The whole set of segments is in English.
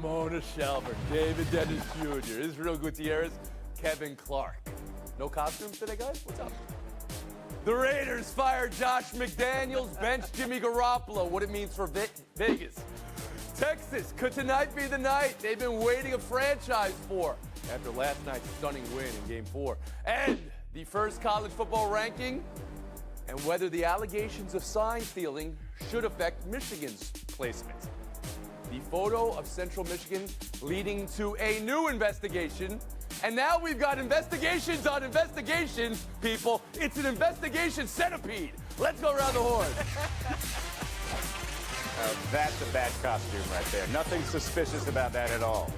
Ramona Shelburne, David Dennis Jr., Israel Gutierrez, Kevin Clark. No costumes today, guys? What's up? The Raiders fired Josh McDaniels, bench Jimmy Garoppolo. What it means for Vegas. Texas, could tonight be the night they've been waiting a franchise for after last night's stunning win in Game 4? And the first college football ranking, and whether the allegations of sign stealing should affect Michigan's placement. The photo of Central Michigan leading to a new investigation. And now we've got investigations on investigations, people. It's an investigation centipede. Let's go around the horn. That's a bad costume right there. Nothing suspicious about that at all.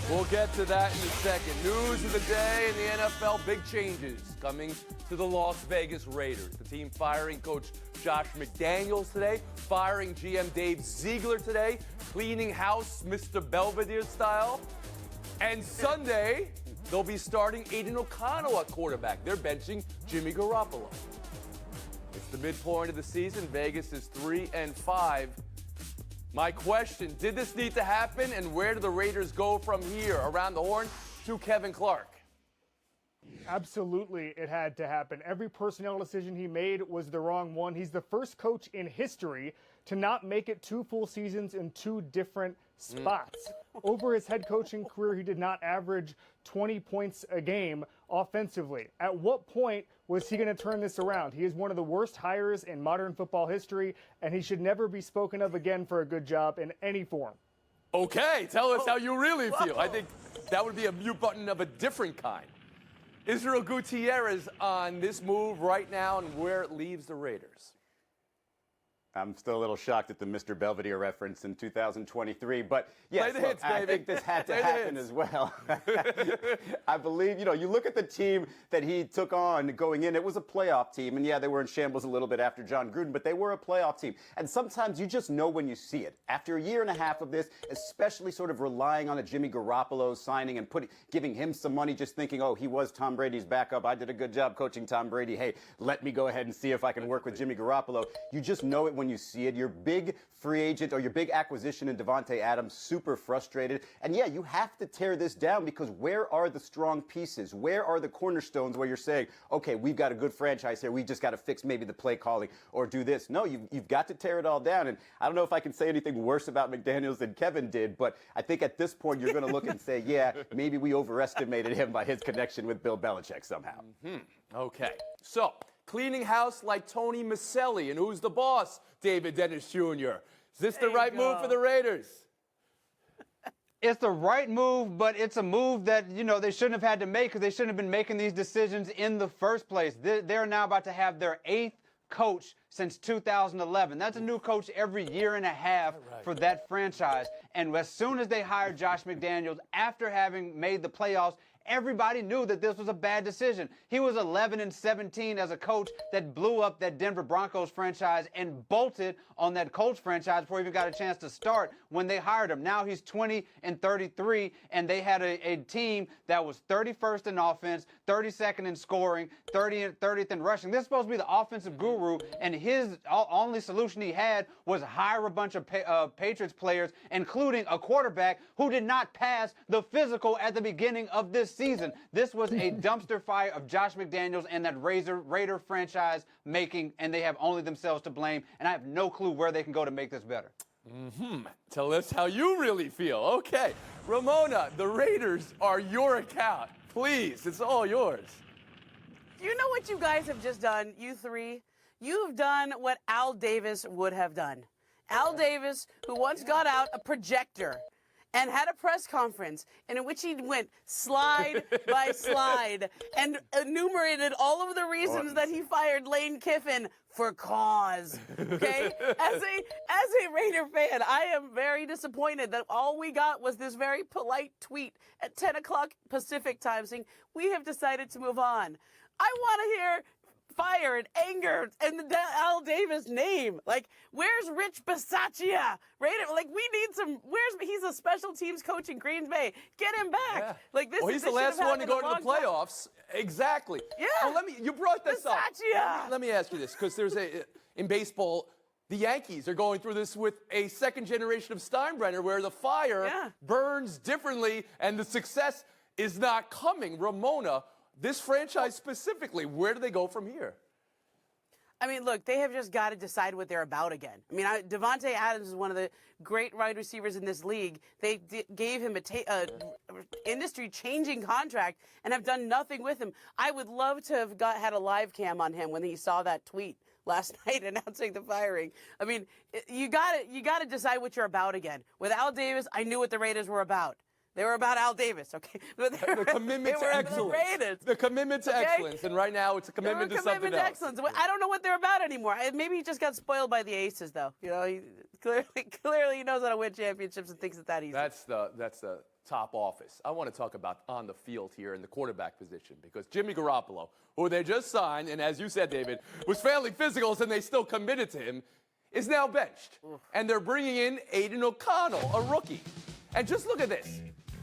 We'll get to that in a second. News of the day in the NFL, big changes coming to the Las Vegas Raiders. The team firing coach Josh McDaniels today, firing GM Dave Ziegler today, cleaning house Mr. Belvedere style. And Sunday, they'll be starting Aiden O'Connell at quarterback. They're benching Jimmy Garoppolo. It's the midpoint of the season. Vegas is 3-5. My question, did this need to happen, and where do the Raiders go from here? Around the horn to Kevin Clark. Absolutely, it had to happen. Every personnel decision he made was the wrong one. He's the first coach in history to not make it 2 full seasons in 2 different spots. Over his head coaching career, he did not average 20 points a game offensively. At what point was he going to turn this around? He is one of the worst hires in modern football history, and he should never be spoken of again for a good job in any form. Okay, tell us how you really feel. I think that would be a mute button of a different kind. Israel Gutierrez on this move right now and where it leaves the Raiders. I'm still a little shocked at the Mr. Belvedere reference in 2023, but yes, Play the hits, I baby. think this had to happen as well. I believe, you look at the team that he took on going in, it was a playoff team, and yeah, they were in shambles a little bit after John Gruden, but they were a playoff team. And sometimes you just know when you see it. After a year and a half of this, especially sort of relying on a Jimmy Garoppolo signing and giving him some money, just thinking, oh, he was Tom Brady's backup. I did a good job coaching Tom Brady. Hey, let me go ahead and see if I can work with Jimmy Garoppolo. You just know it when you see it. Your big free agent or your big acquisition in Devontae Adams, super frustrated. And yeah, you have to tear this down because where are the strong pieces? Where are the cornerstones where you're saying, okay, we've got a good franchise here. We've just got to fix maybe the play calling or do this. No, you've got to tear it all down. And I don't know if I can say anything worse about McDaniels than Kevin did, but I think at this point you're going to look and say, yeah, maybe we overestimated him by his connection with Bill Belichick somehow. Okay, so cleaning house like Tony Maselli. And who's the boss? David Dennis Jr. Is this the right move for the Raiders? It's the right move, but it's a move that, they shouldn't have had to make because they shouldn't have been making these decisions in the first place. They're now about to have their 8th coach since 2011. That's a new coach every year and a half for that franchise. And as soon as they hired Josh McDaniels, after having made the playoffs, everybody knew that this was a bad decision. He was 11-17 as a coach that blew up that Denver Broncos franchise and bolted on that Colts franchise before he even got a chance to start when they hired him. Now he's 20-33, and they had a team that was 31st in offense, 32nd in scoring, 30th in rushing. This is supposed to be the offensive guru, and his only solution he had was hire a bunch of Patriots players, including a quarterback who did not pass the physical at the beginning of this season. This was a dumpster fire of Josh McDaniels and that Raider franchise making, and they have only themselves to blame, and I have no clue where they can go to make this better. Tell us how you really feel. Okay, Ramona, the Raiders are your account. Please, it's all yours. You know what you guys have just done, you three? You've done what Al Davis would have done. Al Davis, who once got out a projector and had a press conference in which he went slide by slide and enumerated all of the reasons that he fired Lane Kiffin for cause. Okay? As a Raider fan, I am very disappointed that all we got was this very polite tweet at 10 o'clock Pacific time saying, we have decided to move on. I want to hear fire and anger and the Al Davis name. Like, where's Rich Bisaccia? Raider, like, we need some. He's a special teams coach in Green Bay. Get him back. Yeah. Like this. Well, he's the last one to go to the playoffs. Exactly. Yeah. Well, you brought this up. Bisaccia. Let me ask you this, because there's in baseball, The Yankees are going through this with a second generation of Steinbrenner where the fire burns differently and the success is not coming. Ramona, this franchise specifically, where do they go from here? I mean, look, they have just got to decide what they're about again. I mean, Devontae Adams is one of the great wide receivers in this league. They gave him a industry-changing contract and have done nothing with him. I would love to have had a live cam on him when he saw that tweet last night announcing the firing. I mean, you got to decide what you're about again. With Al Davis, I knew what the Raiders were about. They were about Al Davis, okay? The commitment to excellence. The commitment to excellence. And right now, it's a commitment to something else. Excellence. I don't know what they're about anymore. Maybe he just got spoiled by the Aces, though. You know, he clearly he knows how to win championships and thinks it's that easy. That's the top office. I want to talk about on the field here in the quarterback position because Jimmy Garoppolo, who they just signed, and as you said, David, was failing physicals and they still committed to him, is now benched. And they're bringing in Aiden O'Connell, a rookie. And just look at this.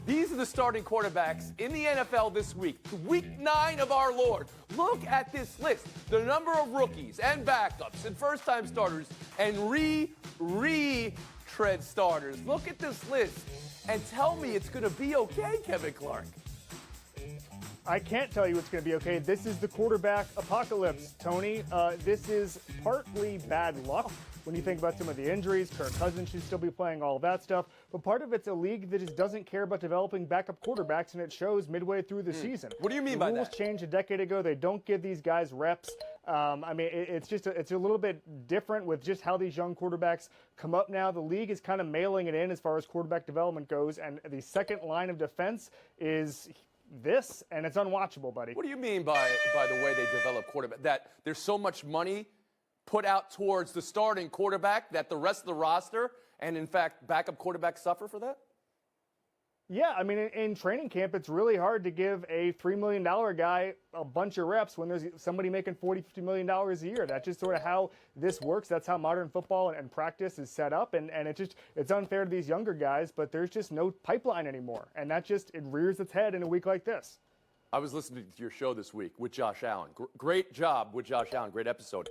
These are the starting quarterbacks in the NFL this week. Week 9 of our Lord. Look at this list. The number of rookies and backups and first-time starters and retread starters. Look at this list and tell me it's going to be okay, Kevin Clark. I can't tell you it's going to be okay. This is the quarterback apocalypse, Tony. This is partly bad luck. When you think about some of the injuries, Kirk Cousins should still be playing, all of that stuff. But part of it's a league that just doesn't care about developing backup quarterbacks, and it shows midway through the season. What do you mean by that? The rules changed a decade ago. They don't give these guys reps. I mean, it's a little bit different with just how these young quarterbacks come up now. The league is kind of mailing it in as far as quarterback development goes, and the second line of defense is this, and it's unwatchable, buddy. What do you mean by the way they develop quarterback? That there's so much money put out towards the starting quarterback that the rest of the roster and, in fact, backup quarterbacks suffer for that? Yeah, I mean, in training camp, it's really hard to give a $3 million guy a bunch of reps when there's somebody making $40, $50 million a year. That's just sort of how this works. That's how modern football and practice is set up. And it's unfair to these younger guys, but there's just no pipeline anymore. And it rears its head in a week like this. I was listening to your show this week with Josh Allen. Great job with Josh Allen. Great episode.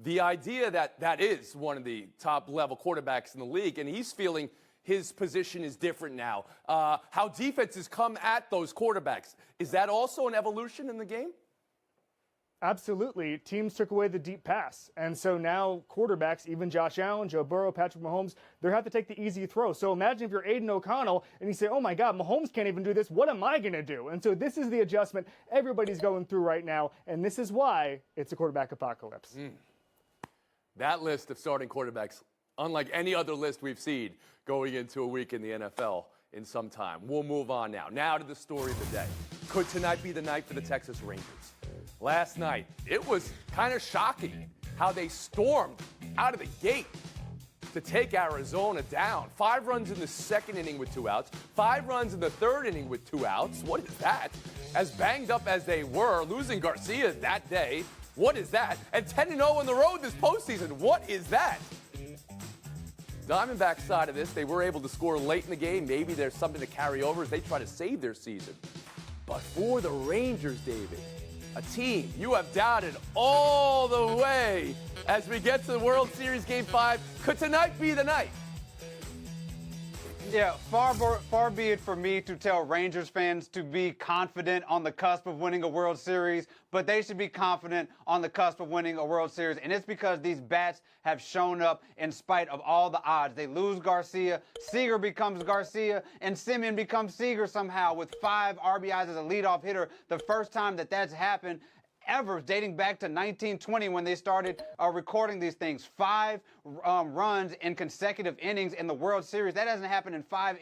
The idea that is one of the top-level quarterbacks in the league, and he's feeling his position is different now. How defenses come at those quarterbacks. Is that also an evolution in the game? Absolutely. Teams took away the deep pass. And so now quarterbacks, even Josh Allen, Joe Burrow, Patrick Mahomes, they have to take the easy throw. So imagine if you're Aiden O'Connell and you say, oh my God, Mahomes can't even do this. What am I going to do? And so this is the adjustment everybody's going through right now. And this is why it's a quarterback apocalypse. That list of starting quarterbacks, unlike any other list we've seen going into a week in the NFL in some time. We'll move on now. Now to the story of the day. Could tonight be the night for the Texas Rangers? Last night, it was kind of shocking how they stormed out of the gate to take Arizona down. 5 runs in the second inning with 2 outs, 5 runs in the third inning with 2 outs. What is that? As banged up as they were, losing Garcia that day, what is that? And 10-0 on the road this postseason. What is that? Diamondbacks side of this, they were able to score late in the game. Maybe there's something to carry over as they try to save their season. But for the Rangers, David, a team you have doubted all the way as we get to the World Series Game 5, could tonight be the night? Yeah, far be it for me to tell Rangers fans to be confident on the cusp of winning a World Series, but they should be confident on the cusp of winning a World Series. And it's because these bats have shown up in spite of all the odds. They lose Garcia, Seager becomes Garcia, and Semien becomes Seager somehow with 5 RBIs as a leadoff hitter. The first time that's happened ever, dating back to 1920 when they started recording these things. 5 runs in consecutive innings in the World Series. That hasn't happened in 2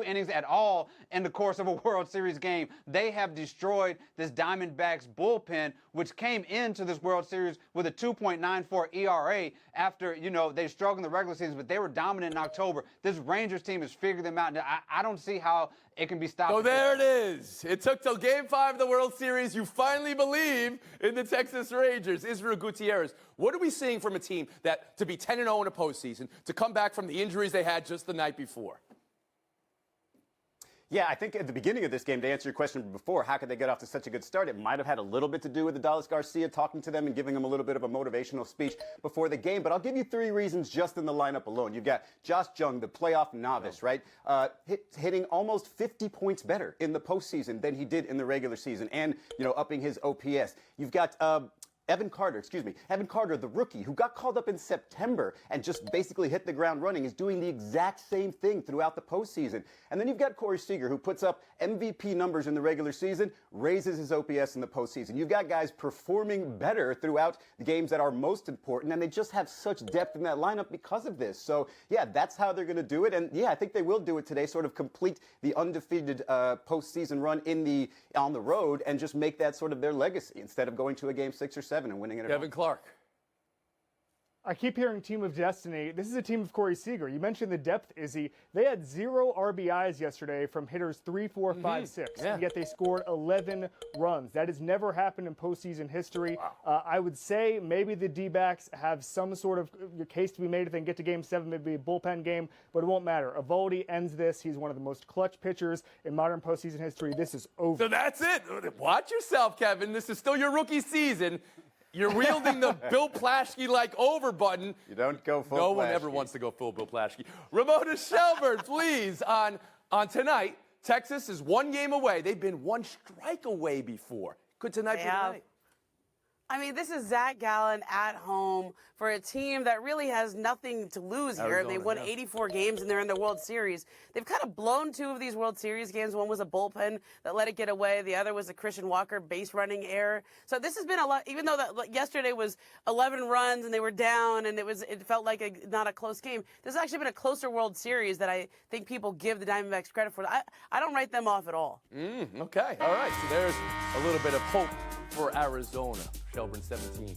innings at all in the course of a World Series game. They have destroyed this Diamondbacks bullpen, which came into this World Series with a 2.94 ERA after, they struggled in the regular season, but they were dominant in October. This Rangers team has figured them out, and I don't see how it can be stopped. So there it is. It took till Game 5 of the World Series. You finally believe in the Texas Rangers. Israel Gutierrez, what are we seeing from a team that to be 10-0 in a postseason, to come back from the injuries they had just the night before? Yeah, I think at the beginning of this game, to answer your question before, how could they get off to such a good start? It might have had a little bit to do with Adalis Garcia talking to them and giving them a little bit of a motivational speech before the game. But I'll give you 3 reasons just in the lineup alone. You've got Josh Jung, the playoff novice, right? Hitting almost 50 points better in the postseason than he did in the regular season, and upping his OPS. You've got Evan Carter, the rookie, who got called up in September and just basically hit the ground running, is doing the exact same thing throughout the postseason. And then you've got Corey Seager, who puts up MVP numbers in the regular season, raises his OPS in the postseason. You've got guys performing better throughout the games that are most important, and they just have such depth in that lineup because of this. So, yeah, that's how they're going to do it. And, yeah, I think they will do it today, sort of complete the undefeated postseason run on the road and just make that sort of their legacy instead of going to a game 6 or 7 and winning it at home. Kevin Clark. I keep hearing Team of Destiny. This is a team of Corey Seager. You mentioned the depth, Izzy. They had 0 RBIs yesterday from hitters 3, 4, 5, 6, Yeah. and yet they scored 11 runs. That has never happened in postseason history. Wow. I would say maybe the D-backs have some sort of case to be made if they can get to Game 7, maybe a bullpen game, but it won't matter. Eovaldi ends this. He's one of the most clutch pitchers in modern postseason history. This is over. So that's it. Watch yourself, Kevin. This is still your rookie season. You're wielding the Bill Plaschke-like over button. You don't go full No one Plaschke. ever wants to go full Bill Plaschke. Ramona Shelburne, please, on tonight. Texas is 1 game away. They've been 1 strike away before. Could tonight be the night? I mean, this is Zach Gallen at home for a team that really has nothing to lose here. Arizona, They won yeah. 84 games, and they're in the World Series. They've kind of blown 2 of these World Series games. One was a bullpen that let it get away. The other was a Christian Walker base running error. So this has been a lot, even though yesterday was 11 runs and they were down and it felt like not a close game. This has actually been a closer World Series that I think people give the Diamondbacks credit for. I don't write them off at all. Okay, all right. So there's a little bit of hope for Arizona. Shelburne 17,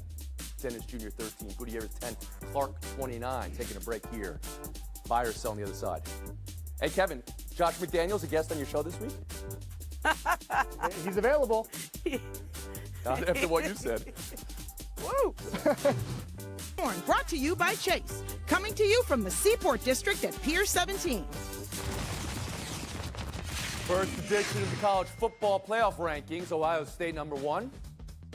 Dennis Jr. 13, Gutierrez 10, Clark 29. Taking a break here. Buy or sell on the other side. Hey, Kevin, Josh McDaniels a guest on your show this week? He's available. Not after what you said. Woo! Brought to you by Chase. Coming to you from the Seaport District at Pier 17. First edition of the college football playoff rankings. Ohio State number 1.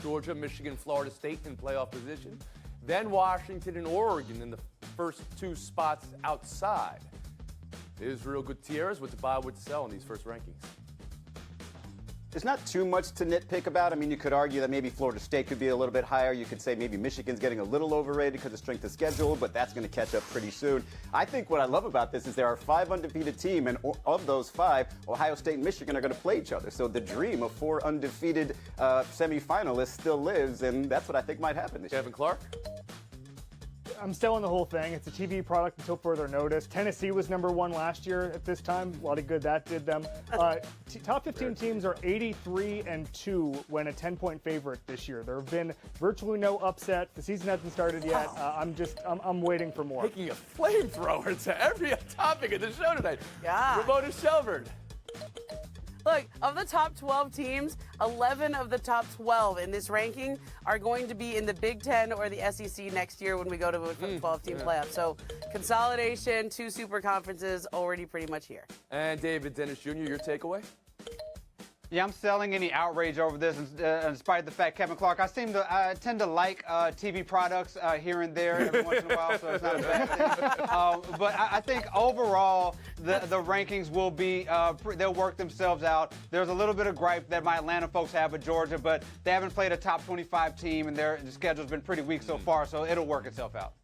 Georgia, Michigan, Florida State in playoff position. Then Washington and Oregon in the first 2 spots outside. Israel Gutierrez, what to buy, what to sell in these first rankings. There's not too much to nitpick about. I mean, you could argue that maybe Florida State could be a little bit higher. You could say maybe Michigan's getting a little overrated because of strength of schedule, but that's going to catch up pretty soon. I think what I love about this is there are 5 undefeated teams, and of those 5, Ohio State and Michigan are going to play each other. So the dream of 4 undefeated semifinalists still lives, and that's what I think might happen this year. Kevin Clark? I'm selling the whole thing. It's a TV product until further notice. Tennessee was number 1 last year at this time. A lot of good that did them. Top 15 teams are 83-2 when a 10-point favorite this year. There have been virtually no upset. The season hasn't started yet. I'm waiting for more. Taking a flamethrower to every topic of the show tonight. Yeah. Ramona Shelburne. Look, of the top 12 teams, 11 of the top 12 in this ranking are going to be in the Big Ten or the SEC next year when we go to a 12-team playoff. So consolidation, 2 super conferences already pretty much here. And David Dennis Jr., your takeaway? Yeah, I'm selling any outrage over this, in spite of the fact, Kevin Clark, I tend to like TV products here and there every once in a while, so it's not a bad thing. But I think overall, the rankings will be, they'll work themselves out. There's a little bit of gripe that my Atlanta folks have with Georgia, but they haven't played a top 25 team, and their schedule's been pretty weak so far, so it'll work itself out.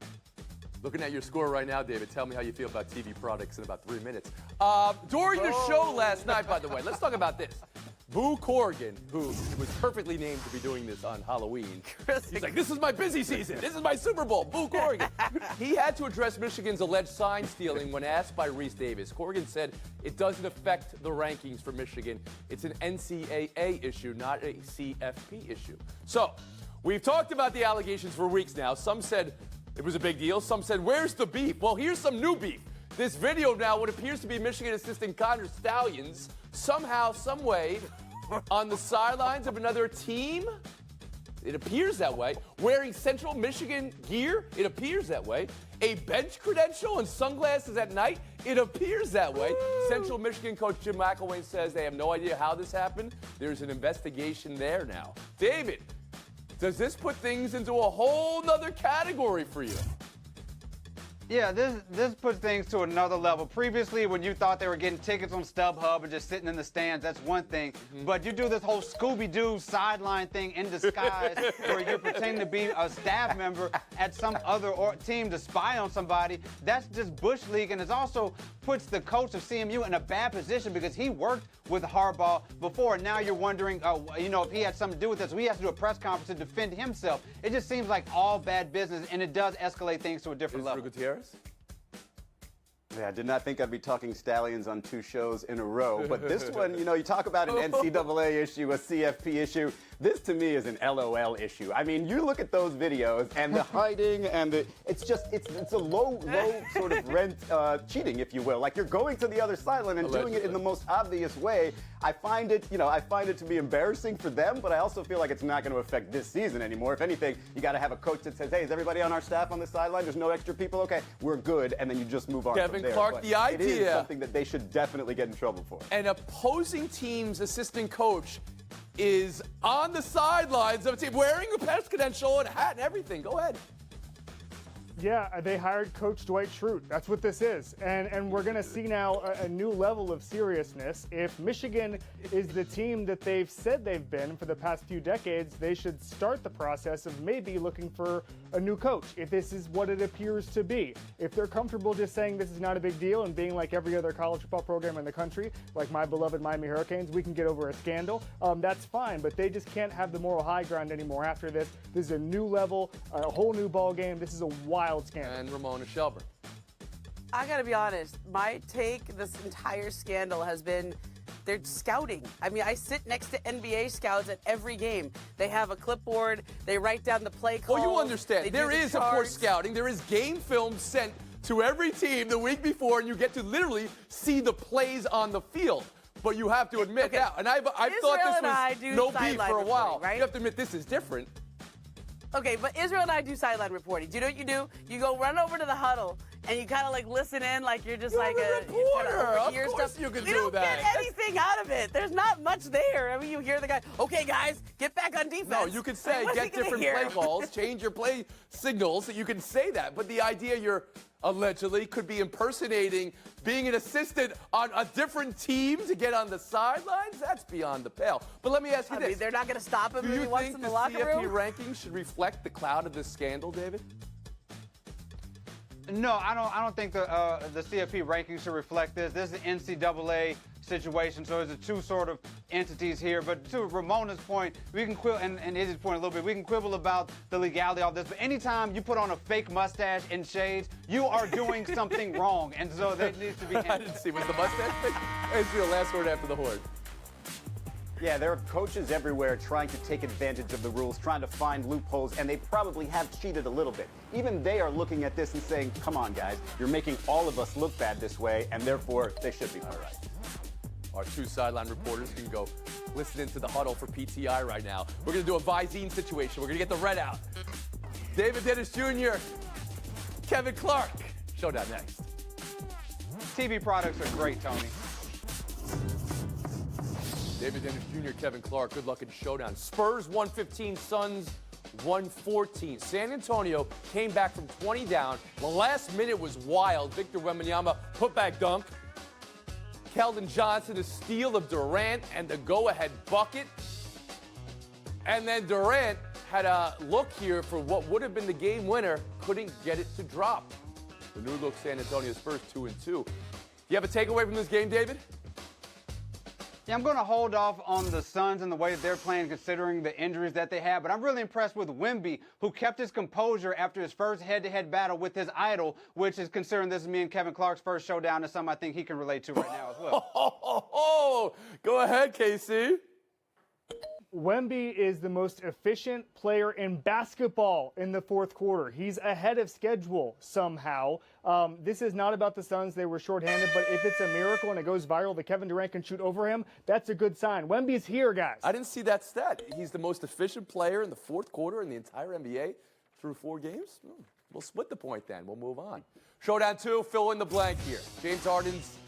Looking at your score right now, David, tell me how you feel about TV products in about 3 minutes. During the show last night, by the way, let's talk about this. Boo Corrigan, who was perfectly named to be doing this on Halloween. He's like, this is my busy season. This is my Super Bowl. Boo Corrigan. He had to address Michigan's alleged sign stealing when asked by Reese Davis. Corrigan said it doesn't affect the rankings for Michigan. It's an NCAA issue, not a CFP issue. So, we've talked about the allegations for weeks now. Some said it was a big deal. Some said, where's the beef? Well, here's some new beef. This video now, what appears to be Michigan assistant Connor Stallions, somehow, some way, on the sidelines of another team, It appears that way. Wearing Central Michigan gear? It appears that way. A bench credential and sunglasses at night? It appears that way. Central Michigan coach Jim McElwain says they have no idea how this happened. There's an investigation there now. David, does this put things into a whole nother category for you? Yeah, this puts things to another level. Previously, when you thought they were getting tickets on StubHub and just sitting in the stands, that's one thing. But you do this whole Scooby-Doo sideline thing in disguise where you're pretending to be a staff member at some other team to spy on somebody. That's just Bush League, and it also puts the coach of CMU in a bad position because he worked with Harbaugh before. And now you're wondering, if he had something to do with this. So he has to do a press conference to defend himself. It just seems like all bad business, and it does escalate things to a different level. Gutierrez? Yeah, I did not think I'd be talking Stallions on 2 shows in a row. But this one, you talk about an NCAA issue, a CFP issue. This, to me, is an LOL issue. I mean, you look at those videos and the hiding and it's a low sort of rent cheating, if you will. Like, you're going to the other sideline and doing it in the most obvious way. I find it to be embarrassing for them, but I also feel like it's not going to affect this season anymore. If anything, you got to have a coach that says, hey, is everybody on our staff on the sideline? There's no extra people? Okay, we're good. And then you just move on Kevin from there. Clark, But the idea. It is something that they should definitely get in trouble for. An opposing team's assistant coach is on the sidelines of a team wearing a press credential and a hat and everything. Go ahead. Yeah, they hired Coach Dwight Schrute. That's what this is. And we're going to see now a new level of seriousness. If Michigan is the team that they've said they've been for the past few decades, they should start the process of maybe looking for a new coach, if this is what it appears to be. If they're comfortable just saying this is not a big deal and being like every other college football program in the country, like my beloved Miami Hurricanes, we can get over a scandal, that's fine. But they just can't have the moral high ground anymore after this. This is a new level, a whole new ball game. This is a wild scandal. And Ramona Shelburne. I gotta be honest, my take this entire scandal has been they're scouting. I mean, I sit next to NBA scouts at every game. They have a clipboard, they write down the play calls. Well, you understand, there is, of course, scouting. There is game film sent to every team the week before, and you get to literally see the plays on the field. But you have to admit now, and I've thought this was no beef for a while. Right? You have to admit this is different. Okay, but Israel and I do sideline reporting. Do you know what you do? You go run over to the huddle and you kind of like listen in, like you're just like a reporter. Of course stuff. you can you do don't that. Get anything out of it. There's not much there. I mean, you hear the guy, okay, guys, get back on defense. No, you could say get different play calls, change your play signals. You can say that, but the idea you're allegedly could be impersonating being an assistant on a different team to get on the sidelines, that's beyond the pale. But let me ask you this. I mean, they're not going to stop him Do if he you wants think in the the locker CFP room? rankings should reflect the cloud of this scandal, David? No, I don't think the CFP rankings should reflect this. This is an NCAA situation, so there's 2 sort of entities here. But to Ramona's point, we can quibble, and Izzy's point a little bit, we can quibble about the legality of this. But anytime you put on a fake mustache and shades, you are doing something wrong, and so that needs to be handled. I didn't see. Was the mustache fake? Israel, last word after the horn. Yeah, there are coaches everywhere trying to take advantage of the rules, trying to find loopholes, and they probably have cheated a little bit. Even they are looking at this and saying, come on, guys, you're making all of us look bad this way, and therefore they should be punished. Our 2 sideline reporters can go listen into the huddle for PTI right now. We're going to do a Visine situation. We're going to get the red out. David Dennis Jr., Kevin Clark. Showdown next. TV products are great, Tony. David Dennis Jr., Kevin Clark, good luck in Showdown. Spurs 115, Suns 114. San Antonio came back from 20 down. The last minute was wild. Victor Wembanyama putback dunk. Keldon Johnson, a steal of Durant, and the go-ahead bucket. And then Durant had a look here for what would have been the game winner. Couldn't get it to drop. The new look San Antonio Spurs 2-2. You have a takeaway from this game, David? Yeah, I'm going to hold off on the Suns and the way that they're playing considering the injuries that they have. But I'm really impressed with Wemby, who kept his composure after his first head-to-head battle with his idol, which is considering this is me and Kevin Clark's first showdown, is something I think he can relate to right now as well. Go ahead, Casey. Wemby is the most efficient player in basketball in the fourth quarter. He's ahead of schedule somehow. This is not about the Suns. They were shorthanded, but if it's a miracle and it goes viral that Kevin Durant can shoot over him, that's a good sign. Wemby's here, guys. I didn't see that stat. He's the most efficient player in the fourth quarter in the entire NBA through 4 games. We'll split the point then. We'll move on. Showdown 2, fill in the blank here. James Harden's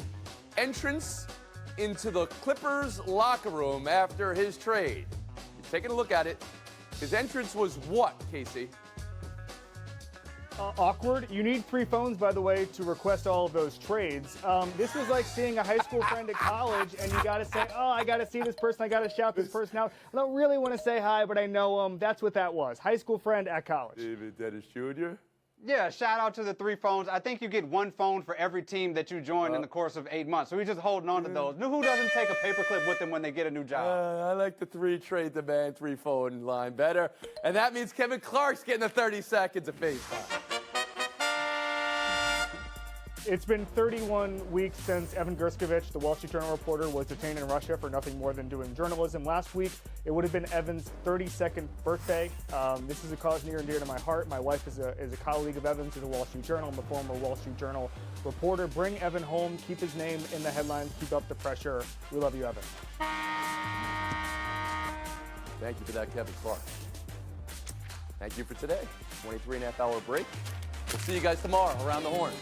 entrance into the Clippers locker room after his trade. You're taking a look at it. His entrance was what, Casey? Awkward. You need 3 phones, by the way, to request all of those trades. This was like seeing a high school friend at college, and you got to say, oh, I got to see this person. I got to shout this person out. I don't really want to say hi, but I know him. That's what that was. High school friend at college. David Dennis Jr. Yeah, shout out to the 3 phones. I think you get 1 phone for every team that you joined in the course of 8 months. So he's just holding on to those. Who doesn't take a paperclip with them when they get a new job? I like the 3 trade the man, 3 phone line better. And that means Kevin Clark's getting the 30 seconds of face time. It's been 31 weeks since Evan Gerskovich, the Wall Street Journal reporter, was detained in Russia for nothing more than doing journalism. Last week, it would have been Evan's 32nd birthday. This is a cause near and dear to my heart. My wife is a colleague of Evan's at the Wall Street Journal. I'm a former Wall Street Journal reporter. Bring Evan home. Keep his name in the headlines. Keep up the pressure. We love you, Evan. Thank you for that, Kevin Clark. Thank you for today. 23.5 hour break. We'll see you guys tomorrow around the horn.